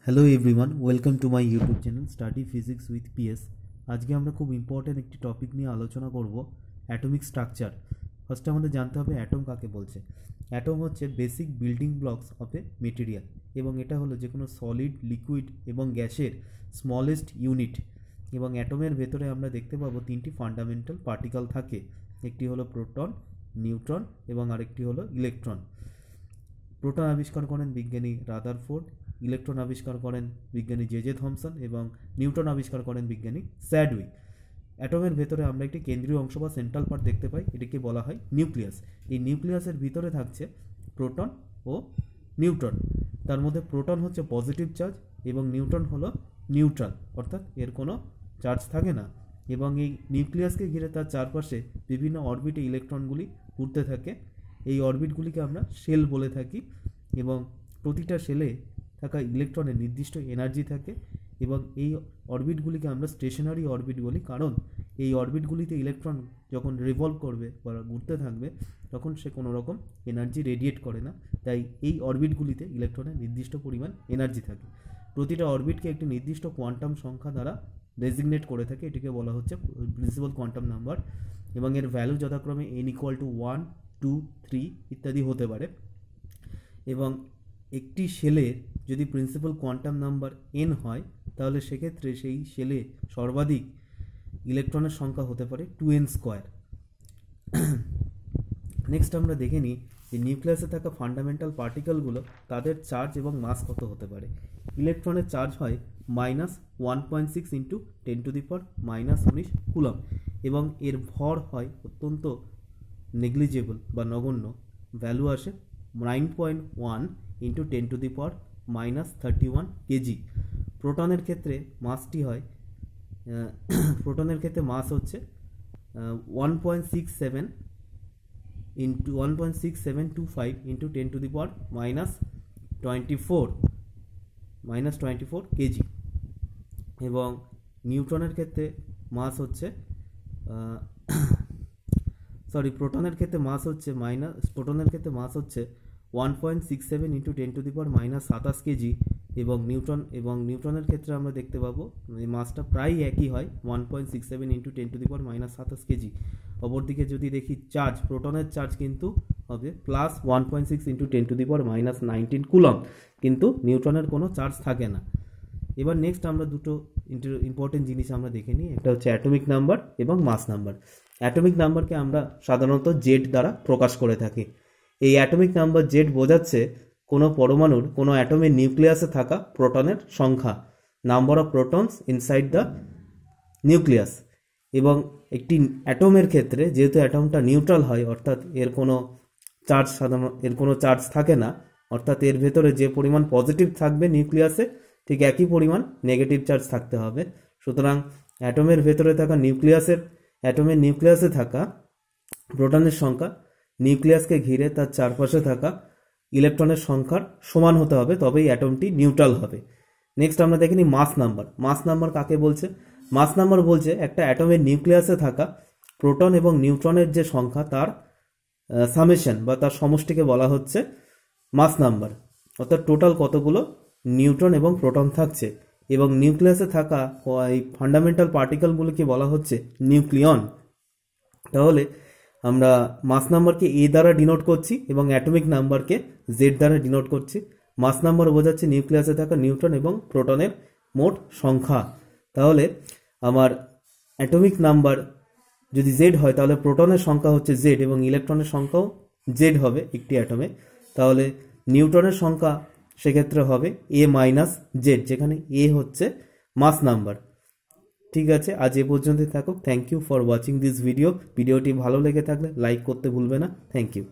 Hello everyone, welcome to my YouTube channel study physics with PS. আজকে আমরা খুব important একটি টপিক নিয়ে আলোচনা করব, অ্যাটমিক স্ট্রাকচার। ফার্স্টে আমাদের জানতে হবে অ্যাটম কাকে বলছে। অ্যাটম হচ্ছে basic building blocks of A material, এবং এটা হলো যে কোনো সলিড, লিকুইড এবং গ্যাসের স্মলেস্ট ইউনিট। এবং অ্যাটমের ভেতরে আমরা দেখতে পাবো তিনটি ফান্ডামেন্টাল পার্টিকেল থাকে, একটি হলো প্রোটন, নিউট্রন এবং আরেকটি হলো ইলেকট্রন। প্রোটন আবিষ্কার করেন বিজ্ঞানী রাদারফোর্ড, ইলেকট্রন আবিষ্কার করেন বিজ্ঞানী জে থমসন এবং নিউটন আবিষ্কার করেন বিজ্ঞানী স্যাডউইক। অ্যাটমের ভেতরে আমরা একটি কেন্দ্রীয় অংশ বা সেন্ট্রাল পার্ট দেখতে পাই, এটিকে বলা হয় নিউক্লিয়াস। এই নিউক্লিয়াসের ভিতরে থাকছে প্রোটন ও নিউট্রন। তার মধ্যে প্রোটন হচ্ছে পজিটিভ চার্জ এবং নিউট্রন হলো নিউট্রাল, অর্থাৎ এর কোনো চার্জ থাকে না। এবং এই নিউক্লিয়াসকে ঘিরে তার চারপাশে বিভিন্ন অরবিটে ইলেকট্রনগুলি ঘুরতে থাকে। এই অরবিটগুলিকে আমরা শেল বলে থাকি, এবং প্রতিটা শেলে থাকা ইলেকট্রনের নির্দিষ্ট এনার্জি থাকে। এবং এই অরবিটগুলিকে আমরা স্টেশনারি অরবিট বলি, কারণ এই অরবিটগুলিতে ইলেকট্রন যখন রিভলভ করবে বা ঘুরতে থাকবে তখন সে কোনো রকম এনার্জি রেডিয়েট করে না। তাই এই অরবিটগুলিতে ইলেকট্রনের নির্দিষ্ট পরিমাণ এনার্জি থাকে। প্রতিটা অরবিটকে একটি নির্দিষ্ট কোয়ান্টাম সংখ্যা দ্বারা ডেজিগনেট করে থাকে, এটিকে বলা হচ্ছে প্রিন্সিপাল কোয়ান্টাম নাম্বার। এবং এর ভ্যালু যথাক্রমে n = 1, 2, 3 ইত্যাদি হতে পারে। এবং একটি শেলের যদি প্রিন্সিপাল কোয়ান্টাম নাম্বার n হয়, তাহলে সেক্ষেত্রে সেই শেলে সর্বাধিক ইলেকট্রনের সংখ্যা হতে পারে 2n²। নেক্সট আমরা দেখে নিই যে নিউক্লিয়াসে থাকা ফান্ডামেন্টাল পার্টিকেলগুলো তাদের চার্জ এবং মাস কত হতে পারে। ইলেকট্রনের চার্জ হয় -1.6 × 10⁻⁻⁻⁻⁹ কুলম, এবং এর ভর হয় অত্যন্ত নেগলিজেবল বা নগণ্য, ভ্যালু আসে 9.1 × 10⁻31 কেজি। প্রোটনের ক্ষেত্রে মাসটি হয় প্রোটনের ক্ষেত্রে মাস হচ্ছে 1.6725 × 10⁻24 কেজি। এবং নিউট্রনের ক্ষেত্রে মাস হচ্ছে প্রোটনের ক্ষেত্রে মাস হচ্ছে 1.67 × 10⁻27 কেজি। এবং নিউট্রনের ক্ষেত্রে আমরা দেখতে পাবো এই মাসটা প্রায় একই হয়, 1.67 × 10⁻27 কেজি। অপরদিকে যদি দেখি চার্জ, প্রোটনের চার্জ কিন্তু হবে +1.6 × 10⁻19 কুলম, কিন্তু নিউট্রনের কোনো চার্জ থাকে না। এবার নেক্সট আমরা দুটো ইম্পর্টেন্ট জিনিস আমরা দেখে নিই, একটা হচ্ছে অ্যাটমিক নাম্বার এবং মাস নাম্বার। অ্যাটমিক নাম্বারকে আমরা সাধারণত জেড দ্বারা প্রকাশ করে থাকি। এই অ্যাটমিক নাম্বার জেড বোঝাচ্ছে কোনো পরমাণুর, কোনো অ্যাটমের নিউক্লিয়াসে থাকা প্রোটনের সংখ্যা, number of protons inside the nucleus. এবং একটি অ্যাটমের ক্ষেত্রে যেহেতু অ্যাটমটা নিউট্রাল হয়, অর্থাৎ এর কোনো চার্জ থাকে না, অর্থাৎ এর ভেতরে যে পরিমাণ পজিটিভ থাকবে নিউক্লিয়াসে ঠিক একই পরিমাণ নেগেটিভ চার্জ থাকতে হবে। সুতরাং অ্যাটমের ভেতরে থাকা অ্যাটমের নিউক্লিয়াসে থাকা প্রোটনের সংখ্যা নিউক্লিয়াসকে ঘিরে তার চারপাশে থাকা ইলেকট্রনের সংখ্যার সমান হতে হবে, তবেই অ্যাটমটি নিউট্রাল হবে। নেক্সট আমরা দেখে নিই মাস নাম্বার। মাস নাম্বার কাকে বলছে? মাস নাম্বার বলছে একটা অ্যাটমের নিউক্লিয়াসে থাকা প্রোটন এবং নিউট্রনের যে সংখ্যা, তার সামেশন বা তার সমষ্টিকে বলা হচ্ছে মাস নাম্বার। অর্থাৎ টোটাল কতগুলো নিউট্রন এবং প্রোটন থাকছে। এবং নিউক্লিয়াসে থাকা এই ফান্ডামেন্টাল পার্টিকেলগুলোকে বলা হচ্ছে নিউক্লিয়ন। তাহলে আমরা মাস নাম্বারকে এ দ্বারা ডিনোট করছি এবং অ্যাটমিক নাম্বারকে জেড দ্বারা ডিনোট করছি। মাস নাম্বার বোঝাচ্ছে নিউক্লিয়াসে থাকা নিউট্রন এবং প্রোটনের মোট সংখ্যা। তাহলে আমার অ্যাটমিক নাম্বার যদি জেড হয়, তাহলে প্রোটনের সংখ্যা হচ্ছে জেড এবং ইলেকট্রনের সংখ্যাও জেড হবে একটি অ্যাটমে। তাহলে নিউট্রনের সংখ্যা সেক্ষেত্রে হবে a-z, যেখানে এ হচ্ছে মাস নাম্বার। ঠিক আছে, আজ এ পর্যন্তই থাকুক। Thank you for watching this ভিডিওটি ভালো লেগে থাকলে লাইক করতে ভুলবে না। Thank you.